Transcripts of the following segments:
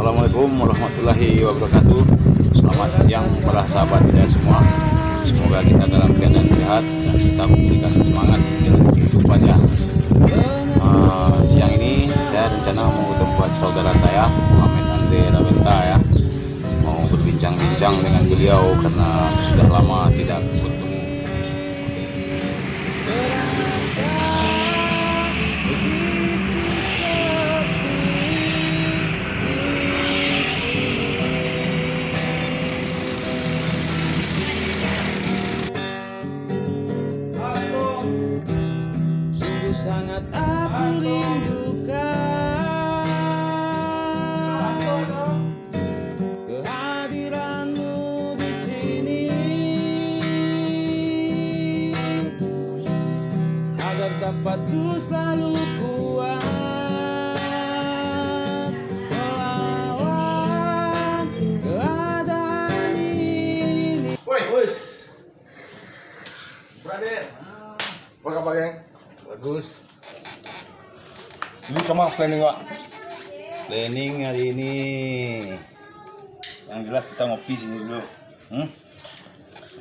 Assalamualaikum warahmatullahi wabarakatuh. Selamat siang para sahabat saya semua. Semoga kita dalam keadaan sehat dan kita memberikan semangat dalam kehidupan ya. Siang ini saya rencana mau tempat saudara saya Muhammad Andre Rawenta ya. Mau berbincang-bincang dengan beliau karena sudah lama tidak bertemu. Sangat aku rindukan kehadiranmu di sini agar dapat ku selalu kuat melawan keadaan ini. Woi, Brother, apa kabar geng? Bagus. Ini kemana planning Wak? Planning hari ini yang jelas kita ngopi sini dulu.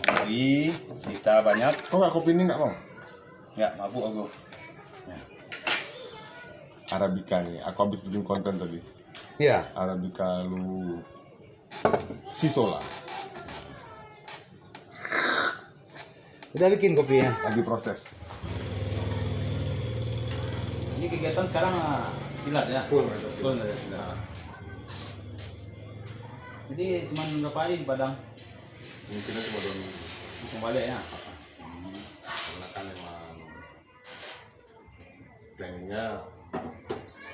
Ngopi, cerita banyak. Kok nggak kopi ini nggak mau? Nggak mabuk aku. Arabica nih, aku habis bikin konten tadi. Iya. Arabica lu Sisola Udah bikin kopinya. lagi proses. Ini kegiatan sekarang silat ya. Full ada silat. Jadi cuma berapa hari di Padang? Mungkin cuma 2 minggu. Langsung balik ya. Karena kan emang planningnya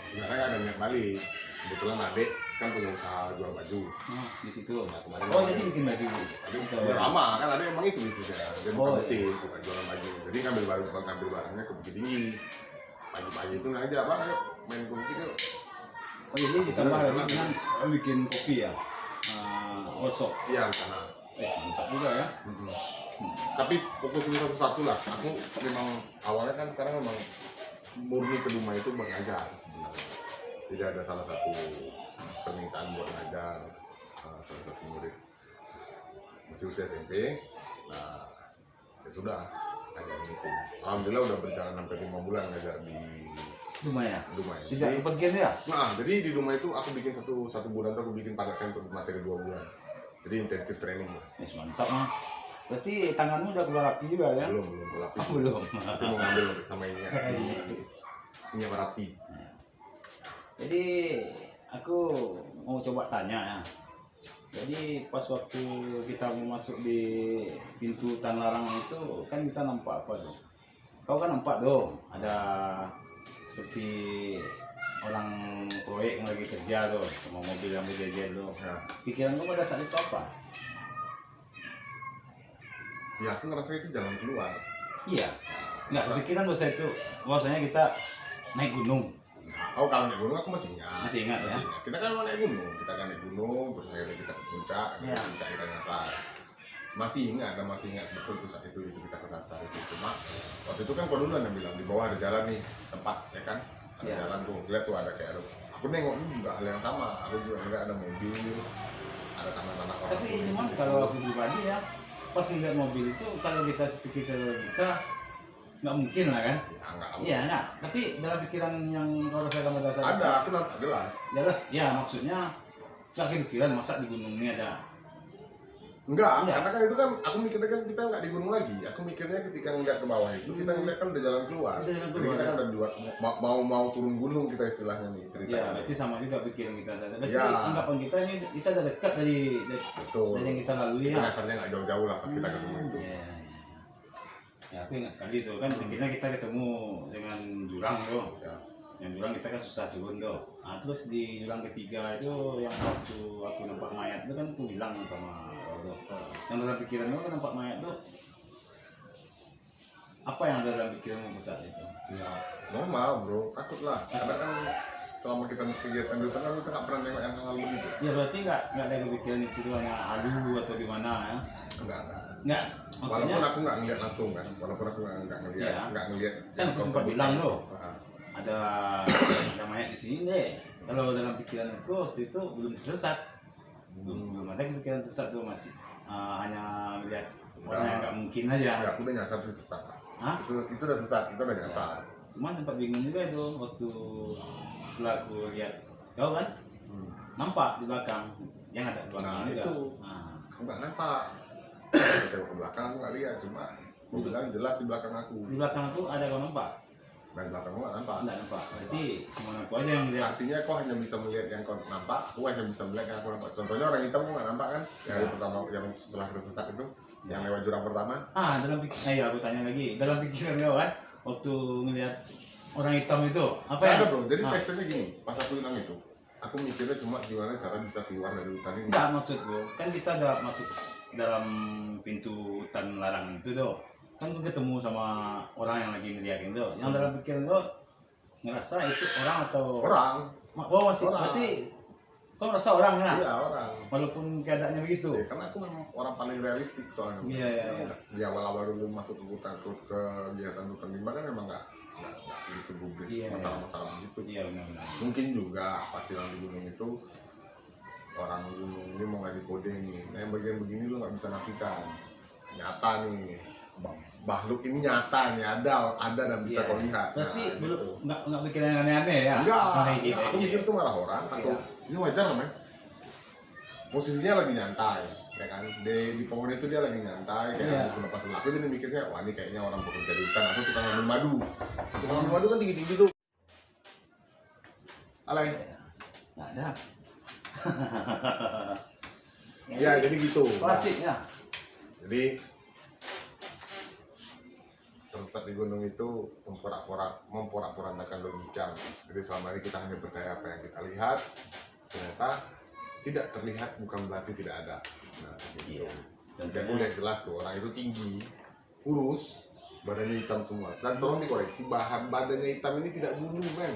sebenarnya nggak ada niat balik. Kebetulan adik kan punya usaha jual baju. Di situ. Nah, kemarin Oh jadi bikin baju. Tapi udah lama kan ada emang itu bisnisnya. Dia bukan rutin, bukan jualan baju. Jadi ngambil barangnya ke Bukit Tinggi. Pagi-pagi itu aja apa ayo main ke Bukit yuk. Oh jadi ditambah lagi dengan bikin kopi ya. Workshop. Iya di sana. Mantap juga ya. Tapi fokus dulu satu-satu lah. Aku memang awalnya kan sekarang memang murni ke rumah itu mengajar sebenarnya. Jadi ada salah satu permintaan buat ngajar salah satu murid masih usia SMP. Nah ya sudah ngajarin itu. Alhamdulillah udah berjalan sampai 5 bulan ngajar di Rumah ya. rumah. Sejak pergian ya. Nah jadi di rumah itu aku bikin satu bulan tuh aku bikin padatkan untuk materi 2 bulan. Jadi intensif training lah. Mantap mah. Berarti tanganmu udah keluar api juga ya? Belum berlapis. Belum. Tapi mau ngambil sama ini ya. Ini berapi. Jadi aku mau coba tanya ya. Jadi pas waktu kita mau masuk di pintu Tanlarang itu kan kita nampak apa tuh? Kau kan nampak tuh ada seperti orang proyek yang lagi kerja tuh sama mobil yang berjejer tuh. Ya. Pikiran kau pada saat itu apa? Ya aku ngerasa itu jalan keluar. Iya. Nggak kepikiran bahwasanya kita naik gunung. Oh kalau naik gunung aku masih ingat. Masih ingat ya? Kita kan mau naik gunung, kita kan naik gunung, terus akhirnya kita ke puncak, Ya. puncak kita nyasar. Masih ingat betul tuh saat itu kita kesasar itu. Cuma waktu itu kan kau duluan yang bilang di bawah ada jalan nih tempat ya kan, ada Ya. jalan tuh, lihat tuh ada kayak ada. Aku nengok juga hal yang sama. Aku juga ngeliat ada mobil, ada tanah-tanah orang. Tapi cuman kalau aku pribadi ya pas ngeliat mobil itu kalau kita pikir kita nggak mungkin lah kan. Ya enggak. Iya enggak, tapi dalam pikiran yang kau rasakan pada saat Ada, aku nampak jelas. jelas ya maksudnya nggak kepikiran masa di gunung ini ada. Enggak, Enggak. karena kan itu kan aku mikirnya kan kita nggak di gunung lagi. Aku mikirnya ketika ngeliat ke bawah itu kita ngeliat kan udah jalan keluar. Udah jalan Jadi keluar, kita kan ya. udah di luar, mau turun gunung kita istilahnya nih Ya ceritanya. berarti sama juga pikiran kita saja. Berarti Ya. anggapan kita ini kita udah dekat dari Betul. yang kita lalui Itu ya. dasarnya nggak jauh-jauh lah pas kita ketemu itu. Ya, ya aku ingat sekali tuh kan akhirnya kita ketemu dengan jurang tuh. Ya. Yang jurang kita kan susah turun tuh. Nah, terus di jurang ketiga itu yang waktu aku nampak mayat itu kan aku bilang sama dokter. Yang dalam pikiranmu kan nampak mayat tuh apa yang ada dalam pikiranmu saat itu? Ya, normal bro, takut lah. Karena kan selama kita kegiatan di kan kita nggak pernah nengok yang hal begitu. Ya berarti nggak ada kepikiran itu tuh hanya aduh atau gimana ya? Enggak. Nggak, maksudnya Walaupun aku nggak ngeliat langsung kan, walaupun aku nggak ngeliat, Ya. nggak ngeliat. Kan aku sempat bilang loh. Ah, ada mayat di sini deh. kalau dalam pikiran aku waktu itu belum sesat, belum ada pikiran sesat tuh, masih hanya melihat orang yang nggak mungkin aja. Ya, aku udah nyasar sih sesat lah. Hah? Itu udah sesat, itu udah nyasar. Cuman tempat bingung juga itu waktu setelah aku lihat kau kan nampak di belakang yang ada di belakang Nah, juga. itu. Nah, Aku nggak nampak. Aku tengok ke belakang aku nggak lihat, cuma aku bilang jelas di belakang aku. di belakang aku ada kau nampak? Dan di belakang aku nggak nampak. Enggak nampak. Berarti cuma aku aja yang lihat. Artinya kau hanya bisa melihat yang kau nampak, aku hanya bisa melihat yang aku nampak. Contohnya orang hitam kau nggak nampak kan? Yang pertama, yang setelah kita sesat itu, yang lewat jurang pertama. Dalam pikiran, ya aku tanya lagi. Dalam pikiran kau kan, waktu ngelihat orang hitam itu, apa Nggak ya? ada bro, jadi teksturnya gini, pas aku bilang itu, aku mikirnya cuma gimana cara bisa keluar dari hutan ini. Enggak, maksudku kan kita udah masuk dalam pintu hutan larang itu tuh, kan gue ketemu sama orang yang lagi ngeriakin tuh, yang dalam pikiran gue ngerasa itu orang atau Orang, oh masih Orang. berarti kau merasa orang ya, iya orang. walaupun keadaannya begitu. Ya, karena aku memang orang paling realistik soalnya. Iya, iya, iya. Di awal-awal dulu masuk ke hutan, ke kegiatan hutan rimba kan memang nggak begitu gubris Iya, masalah-masalah begitu. Iya benar-benar. Mungkin juga pas bilang di gunung itu orang gunung ini mau ngasih kode nih, nah yang bagian begini lu nggak bisa nafikan, nyata nih, makhluk ini nyata nih, ada dan bisa Iya. kau lihat. Berarti Nah, belum gitu. nggak pikir yang aneh-aneh ya? Enggak, Iya, aku mikir itu marah orang atau ini wajar lah men. Posisinya lagi nyantai, ya kan? Di pohon itu dia lagi nyantai, kayak Iya. habis melepas sebelah. Aku jadi mikirnya, wah ini kayaknya orang bekerja di hutan. Aku tukang ambil madu. Tukang ambil madu kan tinggi-tinggi tuh. Alay. nggak ada. Ya jadi gitu. Klasiknya. Jadi tersesat di gunung itu memporak-porandakan logika. Jadi selama ini kita hanya percaya apa yang kita lihat, ternyata tidak terlihat bukan berarti tidak ada. Nah, gitu. Iya. Dan aku lihat jelas tuh orang itu tinggi, kurus, badannya hitam semua. Dan tolong dikoreksi, badannya hitam ini tidak bulu, men.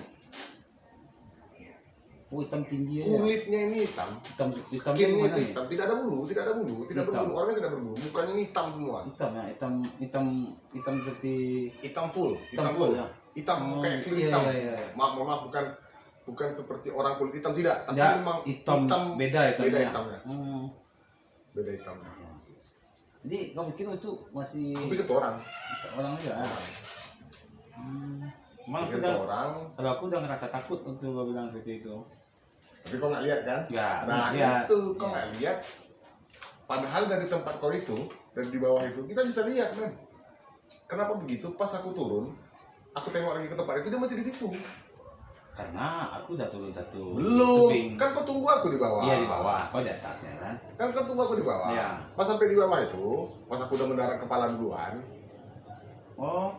Oh, hitam tinggi aja. Kulitnya ini hitam, Hitam skinnya mana itu nih? hitam, tidak ada bulu, tidak Hitam. berbulu, orangnya tidak berbulu, mukanya ini hitam semua. Hitam ya, hitam seperti Hitam full, Hitam full, ya? hitam Oh, kayak kulit iya, hitam. iya, iya. Maaf, bukan seperti orang kulit hitam tidak, tapi ya, memang hitam beda hitamnya. beda hitamnya, beda hitamnya. Jadi kau pikir itu masih Tapi itu orang, orang juga. Malah pikir itu udah, orang, kalau aku udah ngerasa takut waktu kau bilang seperti itu. tapi kau nggak lihat kan? Nggak, Nah lihat. itu kau Iya. nggak lihat. Padahal dari tempat kau itu, dari di bawah itu kita bisa lihat, men. Kenapa begitu? Pas aku turun, aku tengok lagi ke tempat itu dia masih di situ. Karena aku udah turun satu Belum, tebing. kan kau tunggu aku di bawah. Iya di bawah, kau di atasnya kan. Kan kau tunggu aku di bawah. Iya. Pas sampai di bawah itu, pas aku udah mendarat kepala duluan, Oh,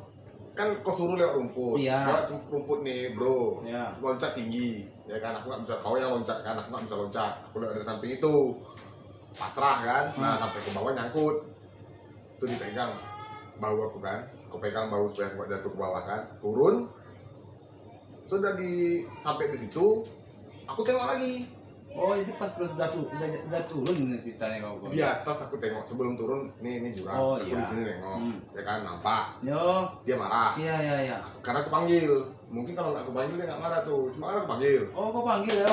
kan kau suruh lewat rumput. Iya. Lewat rumput nih, bro. Iya. Loncat tinggi, ya kan? Aku nggak bisa, kau yang loncat kan? Aku nggak bisa loncat. Aku lewat dari samping itu, pasrah kan? Nah sampai ke bawah nyangkut, itu dipegang bahu aku kan? Aku pegang bahu supaya aku nggak jatuh ke bawah kan? Turun, sudah sampai di situ, aku tengok lagi. oh itu pas udah turun nih ceritanya kau. Di atas aku tengok sebelum turun, ini jurang. Oh, Aku iya. di sini nengok, Hmm. ya kan? Nampak. Yo, Dia marah. iya. Karena aku panggil. Mungkin kalau nggak aku panggil dia nggak marah tuh. Cuma kan aku panggil. Oh, kau panggil ya.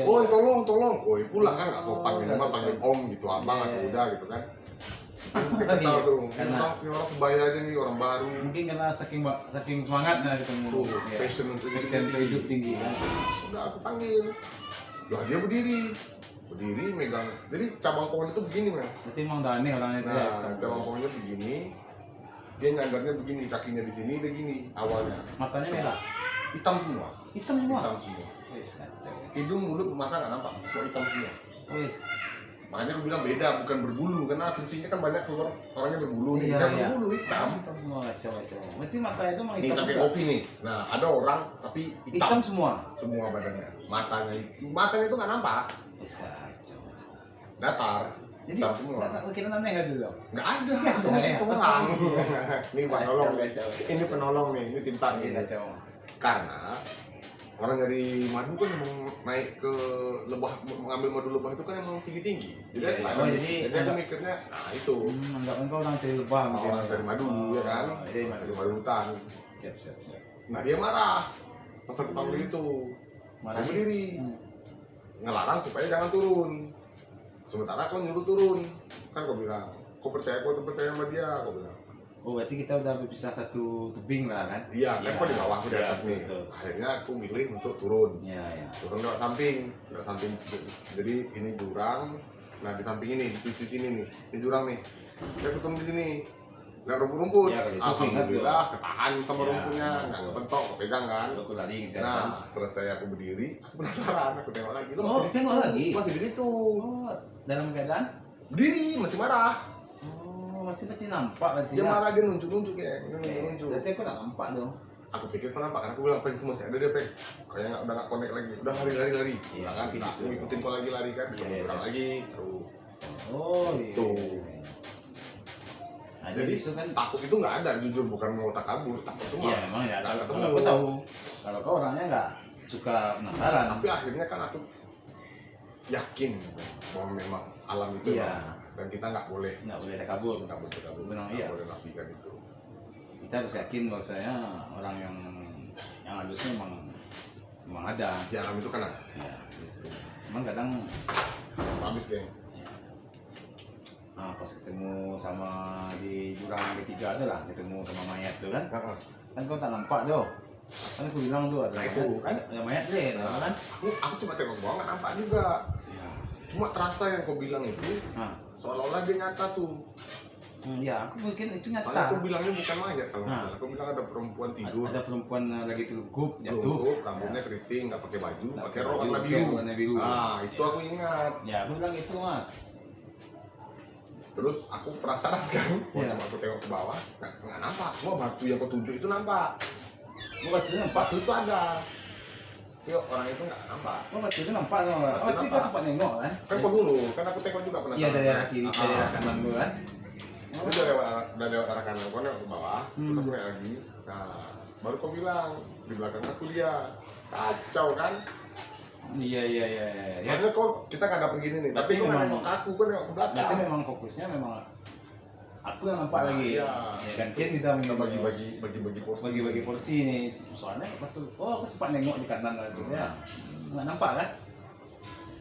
Oi tolong. Oi pulang kan nggak sopan Oh, minimal nggak panggil sopan. om gitu abang Iya, atau iya. udah gitu kan. Dia kesal tuh. Ini Karena- orang sebaya aja nih orang baru. Mungkin karena saking semangatnya ketemu. Tuh Iya. passion untuk Passion untuk hidup tinggi kan. Udah aku panggil. Lah dia berdiri megang. Jadi cabang pohon itu begini men. Berarti emang udah aneh orangnya itu ya. Nah cabang pohonnya begini. Dia nyandarnya begini, kakinya di sini dia gini awalnya. Matanya merah. Hitam semua. Hitam semua. Hitam semua. Wis kacau. Hidung, mulut, mata nggak nampak, semua hitam semua. Wis. Makanya aku bilang beda, bukan berbulu, karena asumsinya kan banyak keluar orangnya berbulu nih, Iya, nggak iya. berbulu, hitam. Hitam semua kacau. Berarti matanya itu emang Ini hitam. tapi juga. kopi nih, nah ada orang tapi Hitam hitam, semua. semua badannya, matanya itu nggak nampak, Wis kacau. datar, Jadi hitam semua. kira aneh nggak dulu? Nggak ada, itu ada ya? orang. Ini penolong, Kacau. ini penolong nih, ini tim SAR Iya nih. kacau. Karena orang dari madu kan emang naik ke lebah, mengambil madu lebah itu kan emang tinggi-tinggi. Jadi, Iya, aku- iya. Oh, jadi aku anggap- mikirnya, nah itu. Anggap engkau orang cari lebah mungkin. Orang dari madu ya kan, Iya, orang dari madu hutan. Siap. Nah dia marah pas aku panggil itu. Marahin. berdiri. Hmm. Ngelarang supaya jangan turun. Sementara kau nyuruh turun. Kan kau bilang, kau percaya sama dia, kau bilang. Oh berarti kita udah berpisah satu tebing lah kan? Iya, kan kau di bawah, aku di Iya, atas nih. betul. Akhirnya aku milih untuk turun. Iya ya. Turun lewat samping. Jadi ini jurang. Nah di samping ini, di sisi sini nih, ini jurang nih. Saya turun di sini. Lihat rumput-rumput. Ya, kalau itu Alhamdulillah ketahan sama Ya, rumputnya, nggak betul. kepentok, kepegang kan. Aku lari ngejar. Nah, selesai aku berdiri, aku penasaran, aku tengok lagi. Lo Oh, masih di tengok situ, lagi? masih di situ. Oh, dalam keadaan? Berdiri, masih marah. Oh, masih berarti nampak berarti Dia ya? marah, dia nunjuk-nunjuk ya, dia Eh, nunjuk-nunjuk. berarti aku tak nampak dong. Aku pikir kenapa? Karena aku bilang, Peng, itu masih ada dia, Peng. Kayaknya udah nggak connect lagi. Udah lari. Iya, Udah kan, mungkin aku gitu. ngikutin kau lari kan. Iya, Iya, iya, kurang iya. lagi. Tuh. Oh iya. Tuh. Nah, Jadi itu kan takut itu nggak ada, jujur bukan mau tak kabur, takut itu iya mah. memang ya. nggak Kalau ketemu. aku tahu, kalau kau orangnya nggak suka penasaran. Tapi akhirnya kan aku yakin bahwa memang alam itu Iya. memang, dan kita nggak boleh Nggak boleh kabur. kabur, Memang nggak iya. boleh nafikan itu. Kita harus yakin bahwasanya orang yang harusnya memang ada. Di alam itu kan ada. Ya, gitu. Cuman kadang Habis geng. pas ketemu sama di jurang yang ketiga itu lah, ketemu sama mayat tuh kan, kan kau tak nampak tuh. Kan aku bilang tuh ada Nah, mayat, itu, kan? ada mayat deh, kan? Aku coba tengok bawah nggak nampak juga. Ya. Cuma terasa yang kau bilang itu Nah, seolah-olah dia nyata tuh. ya aku mungkin itu Soalnya nyata. aku bilangnya bukan mayat kalau nggak Nah. salah. Aku bilang ada perempuan tidur. Ada perempuan lagi tergugup jatuh. Tutup, rambutnya keriting, nggak pakai baju, Nggak pakai pakai rok baju, warna pakai biru. warna biru. Ah, itu aku ingat. Ya aku bilang itu mah. Terus aku penasaran kan, Iya. coba aku tengok ke bawah, nggak nampak. Cuma batu yang kau tunjuk itu nampak. Bukan itu nampak. Batu itu ada. Yuk, orang itu nggak nampak. Oh batu itu nampak sama. Oh itu nampak. kan sempat nengok kan? Kan kau dulu, kan aku tengok juga penasaran. Iya dari arah kiri, dari arah Ah. kanan dulu kan? Itu udah lewat arah kanan, kau nengok ke bawah, terus aku naik lagi. Nah, baru kau bilang di belakang aku dia. Kacau kan? Iya. Ya. Soalnya kok kita nggak dapet gini nih, tapi Tapi kau nggak memang- nengok ke aku, kau nengok ke belakang. Berarti memang fokusnya memang aku yang nampak Nah, lagi. iya. Ya kan kita Kita bagi-bagi porsi. bagi porsi nih. Soalnya waktu aku sempat nengok di kanan lagi ya. Nggak nampak kan?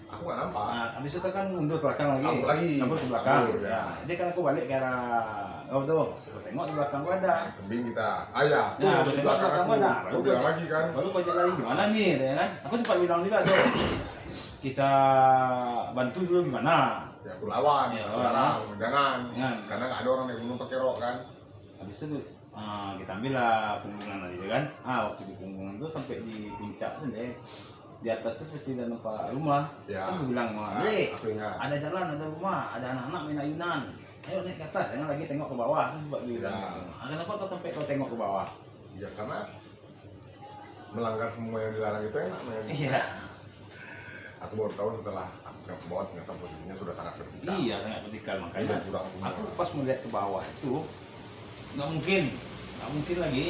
Aku nggak nampak. Nah, habis itu kan mundur ke belakang lagi. Kabur lagi. Kabur ke belakang. Kabur, ya. Jadi kan aku balik ke arah tuh. Aku tengok di belakang gua ada. Tebing kita, ayah, tuh Nah, di tengok belakang belakang aku. mana? Aku bilang lagi kan. Baru kau jalan lagi gimana nih, ya kan? Aku sempat bilang juga tuh. Kita bantu dulu gimana? Ya aku lawan, Ya, aku lawan. larang, jangan. Jangan. Karena nggak ada orang yang gunung pakai rok kan. Habis itu kita ambil lah punggungan tadi kan. Waktu di punggungan tuh sampai di puncak tuh deh. Di atasnya seperti ada nampak rumah. Ya. Kan gue bilang, Nah, Dek, aku ingat. ada jalan, ada rumah, ada anak-anak main ayunan. Ayo naik ke atas, jangan lagi tengok ke bawah. Kan buat dia bilang. Ya. Kenapa kau sampai kau tengok ke bawah? Ya karena melanggar semua yang dilarang itu enak men. Iya. Aku baru tahu setelah aku tengok ke bawah ternyata posisinya sudah sangat vertikal. Iya, sangat vertikal makanya. Udah jurang semua. Aku pas melihat ke bawah itu nggak mungkin lagi,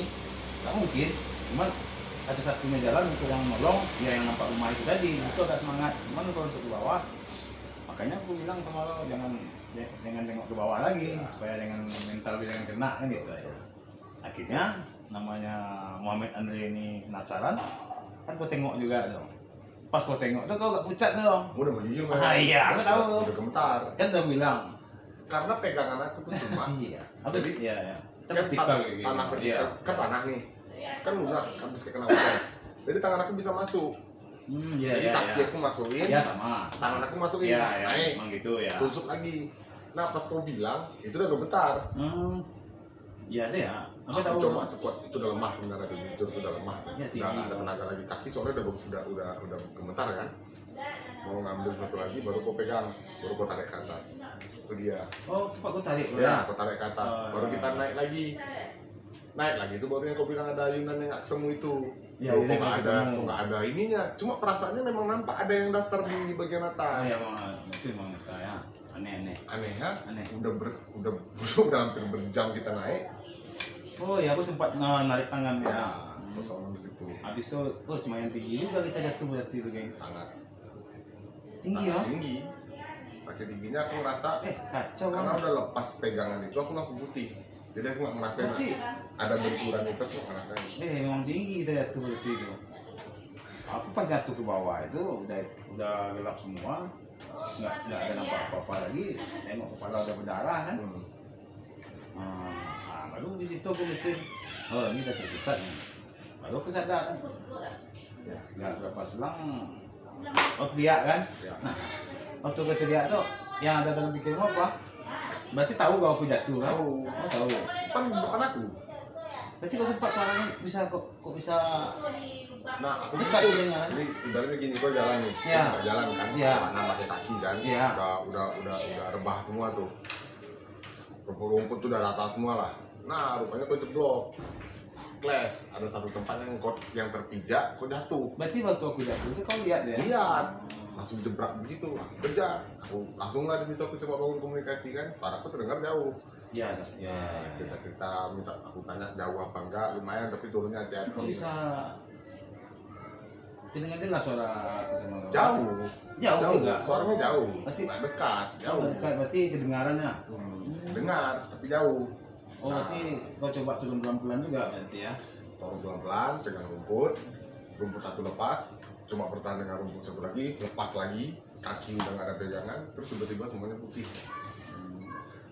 nggak mungkin. Cuman ada satunya jalan untuk yang nolong, ya yang nampak rumah itu tadi, itu agak semangat. Cuman kalau untuk ke bawah, makanya aku bilang sama lo jangan tengok ke bawah lagi, supaya dengan mental jangan kena kan gitu ya. Akhirnya namanya Muhammad Andre ini penasaran, kan kau tengok juga tuh. Pas kau tengok tuh kau gak pucat tuh. Udah menggigil men. Iya, aku tahu. Udah gemetar. Kan udah bilang. Karena pegangan aku tuh cuma Iya. Aku Jadi, iya ya. kan Vertikal kayak gitu. tanah vertikal, Iya. kan tanah nih. Kan lunak, habis kena hujan. Jadi tangan aku bisa masuk. Iya Jadi iya kaki iya. aku masukin, Ya sama. tangan aku masukin, Iya ya. naik, Emang gitu ya. tusuk lagi. Nah pas kau bilang itu udah gemetar. Iya deh ya. Aku Aku tahu. coba sekuat itu udah lemah sebenarnya tuh, jujur itu udah lemah. Iya, Udah tinggi. nggak ada tenaga lagi, kaki soalnya udah gemetar kan. Mau ngambil satu lagi baru kau pegang, baru kau tarik ke atas. Itu dia. Oh, cepat aku tarik. Ya, kau tarik ke atas. Oh, Baru iya. kita naik lagi. Naik lagi itu baru yang kau bilang ada ayunan yang nggak ketemu itu. Iya, Loh, ayunan kok nggak nggak ada, ketemu. kok nggak ada ininya. Cuma perasaannya memang nampak ada yang daftar di bagian Ah, atas. ya itu emang ya. Aneh-aneh. Aneh ya? Aneh. Udah hampir berjam kita naik. Oh ya, aku sempat narik tangan Ya, ya. potong di situ. Habis itu, cuma yang tinggi juga kita jatuh berarti itu guys. Sangat Tinggi ya? tinggi. Makin tingginya aku ngerasa Kacau karena kan? udah lepas pegangan itu aku langsung putih. Jadi aku nggak ngerasain Berarti, ada benturan itu aku nggak ngerasain. memang tinggi kita jatuh berarti itu. Aku pas jatuh ke bawah itu udah gelap semua, nggak ada nampak apa-apa lagi. Tengok kepala udah berdarah kan. Baru di situ aku mikir, oh ini udah tersesat nih. Baru aku sadar kan. Ya. Nggak berapa selang, oh teriak kan. Ya. Nah, waktu aku teriak tuh, yang ada dalam pikiranmu apa? Berarti tahu bahwa aku jatuh kan? Tahu. Oh tahu. Depan aku. Berarti kok sempat suaranya bisa kok bisa Nah, aku dekat tuh, dengan. ini ibaratnya gini, gua jalan nih, Iya. Gua jalan kan, Iya. mana pakai kaki kan, Iya. udah rebah semua tuh, rumput tuh udah rata semua lah. Nah, rupanya gua ceblok, kles, ada satu tempat yang terpijak, kok jatuh. Berarti waktu aku jatuh itu kau lihat ya? Lihat, langsung jebrak begitu, aku kejar, aku langsung lah di situ aku coba bangun komunikasi kan, suaraku terdengar jauh. Iya, ya. Cerita minta aku tanya jauh apa enggak, lumayan tapi turunnya hati-hati. Kok bisa kedengar jelas suara aku sama kau? Jauh, Jauh enggak? suaranya jauh, Berarti nggak dekat, jauh jauh. dekat, berarti kedengarannya. Dengar tapi jauh. Oh, berarti kau coba turun pelan-pelan juga berarti ya? Turun pelan-pelan, pegang rumput satu lepas, cuma bertahan dengan rumput satu lagi, lepas lagi, kaki udah nggak ada pegangan, terus tiba-tiba semuanya putih.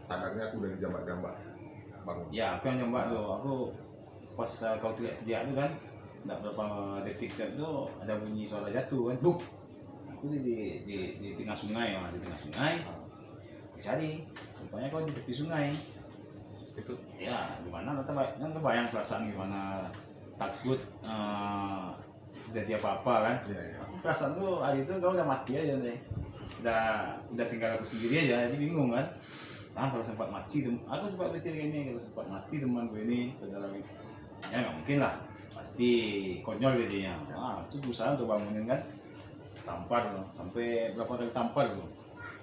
Sadarnya aku udah dijambak-jambak, bangun. Ya, aku yang nyoba tuh. Aku pas kau teriak-teriak tuh kan, nggak berapa detik set tuh ada bunyi suara jatuh kan, buk. Aku di tengah sungai ya, di tengah sungai. Aku cari, rupanya kau di tepi sungai. Itu Ya, gimana? Nanti bayang perasaan gimana, takut terjadi apa-apa kan? Iya, iya. Aku perasaan tuh hari itu kau udah mati aja deh. Udah tinggal aku sendiri aja, jadi bingung kan. Nah, kalau sempat mati, aku sempat mikir gini, kalau sempat mati teman gue ini, saudara ini, ya nggak mungkin lah, pasti konyol jadinya. Itu berusaha untuk bangunin kan, tampar loh, sampai berapa kali tampar loh,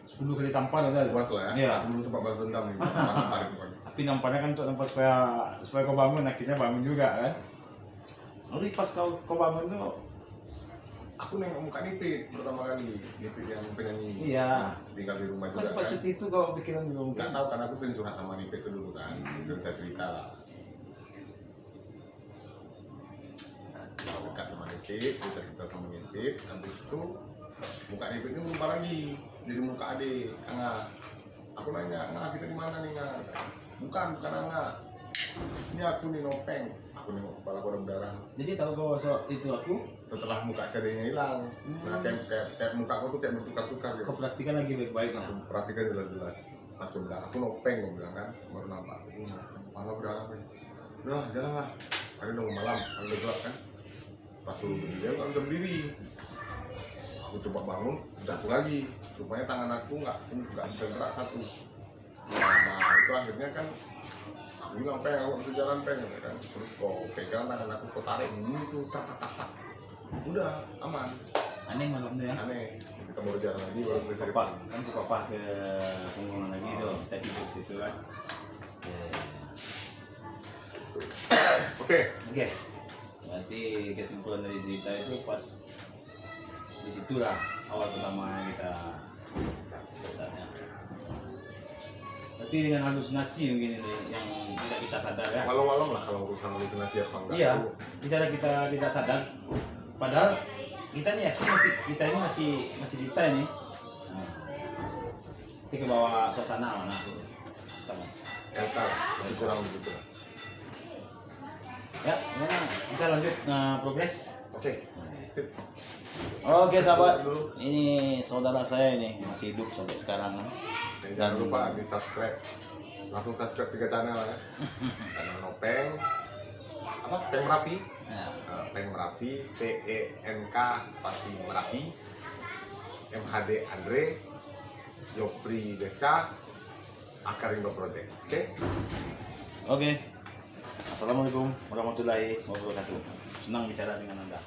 10 kali tampar ada. puas lah ya. Iya. Aku belum sempat balas dendam nih. Tarik bukan. Tapi nampaknya kan untuk nampak supaya kau bangun, akhirnya bangun juga kan. Lalu pas kau bangun tuh, Aku nengok muka Nipit pertama kali, Nipit yang penyanyi. Iya. Tinggal di rumah kau juga sempat kan. seperti itu kau pikiran juga mungkin. Nggak tahu kan aku sering curhat sama Nipit itu dulu kan, cerita lah. Dekat sama Nipit, cerita sama Nipit, habis itu muka Nipit ini berubah lagi, jadi muka adik, Angga. Aku nanya, Angga kita di mana nih Angga? Bukan Angga. Ini aku nih Nopeng. Aku nengok kepala aku ada berdarah. Jadi tahu kau soal itu aku, Setelah muka serinya hilang, nah kayak muka aku tuh kayak bertukar-tukar gitu. kau perhatikan lagi baik-baik ya. Aku perhatikan jelas-jelas. Pas gue bilang, aku Nopeng, gue bilang kan, baru nampak aku kepala berdarah nih. Udah lah, jalan lah. Hari udah mau malam, hari udah gelap kan. Pas suruh berdiri, aku nggak bisa berdiri. Aku coba bangun, jatuh lagi. Rupanya tangan aku nggak bisa gerak satu. Nah itu akhirnya kan aku bilang Peng, aku bisa jalan Peng ya kan. Terus kau pegang tangan aku, kau tarik ini tuh tak. Udah aman. Aneh malamnya ya. Aneh. Kita baru jalan lagi, baru bisa cari Papa, kan ke papa ke punggungan lagi tuh, kita tidur di situ kan. Oke. Oke. Berarti kesimpulan dari cerita itu pas di situlah awal pertama kita sesatnya. Berarti dengan halusinasi mungkin ini yang tidak kita sadar ya. Walau-walau lah kalau urusan halusinasi apa enggak. Iya, itu bicara kita tidak sadar. Padahal kita nih yakin kita ini masih kita ini. Nah, kita ke bawah suasana mana tuh? LK itu kurang begitu. Ya, gimana? Kita lanjut progres. Oke. Sip. Oke sahabat, ini saudara saya ini masih hidup sampai sekarang kan. Dan jangan lupa di subscribe. Langsung subscribe 3 channel ya. Channel Nopeng. Apa? Peng Merapi. Ya. Peng Merapi, PENK spasi Merapi, MHD Andre, Yopri Deska, Akarindo Project. Oke? Oke. Assalamualaikum warahmatullahi wabarakatuh. Senang bicara dengan Anda.